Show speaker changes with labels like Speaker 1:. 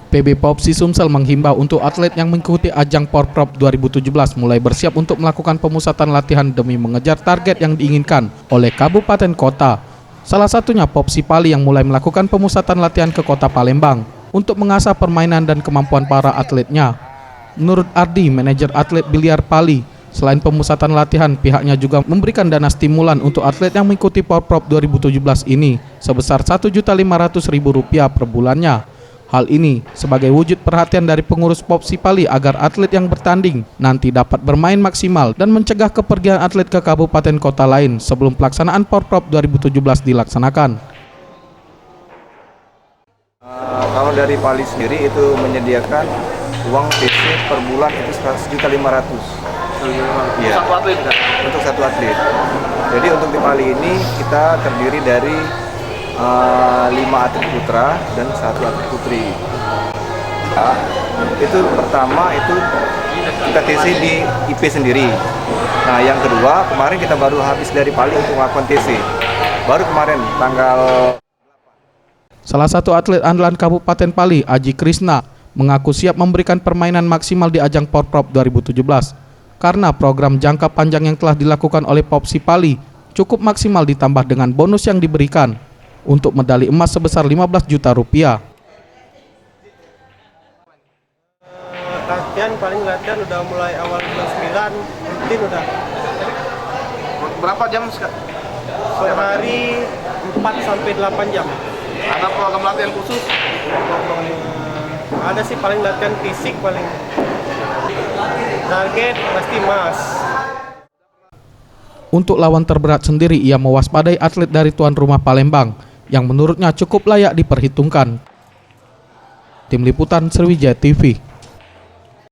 Speaker 1: PB Popsi Sumsel menghimbau untuk atlet yang mengikuti ajang Porprov 2017 mulai bersiap untuk melakukan pemusatan latihan demi mengejar target yang diinginkan oleh kabupaten kota. Salah satunya Popsi Pali yang mulai melakukan pemusatan latihan ke kota Palembang untuk mengasah permainan dan kemampuan para atletnya. Menurut Ardi, manajer atlet biliar Pali, selain pemusatan latihan, pihaknya juga memberikan dana stimulan untuk atlet yang mengikuti Porprov 2017 ini sebesar Rp1.500.000 per bulannya. Hal ini sebagai wujud perhatian dari pengurus Popsi Pali agar atlet yang bertanding nanti dapat bermain maksimal dan mencegah kepergian atlet ke kabupaten kota lain sebelum pelaksanaan Porprov 2017 dilaksanakan.
Speaker 2: Kalau dari Pali sendiri itu menyediakan uang TC per bulan itu Rp100.500.000. Ya, satu atlet kan? Untuk satu atlet. Jadi untuk di Pali ini kita terdiri dari 5 atlet putra dan 1 atlet putri. Nah, itu pertama itu kita TC di IP sendiri. Nah, yang kedua kemarin kita baru habis dari Pali untuk melakukan TC. Baru kemarin tanggal.
Speaker 1: Salah satu atlet andalan Kabupaten Pali, Aji Krisna, mengaku siap memberikan permainan maksimal di ajang Porprov 2017 karena program jangka panjang yang telah dilakukan oleh Popsi Pali cukup maksimal ditambah dengan bonus yang diberikan untuk medali emas sebesar Rp15 juta.
Speaker 3: Latihan udah mulai awal bulan 9, rutin udah.
Speaker 4: Berapa jam
Speaker 3: Sehari 4 sampai 8 jam.
Speaker 4: Ada program latihan khusus?
Speaker 3: Ada sih, paling latihan fisik paling. Target pasti emas.
Speaker 1: Untuk lawan terberat sendiri, ia mewaspadai atlet dari tuan rumah Palembang yang menurutnya cukup layak diperhitungkan. Tim Liputan Sriwijaya TV.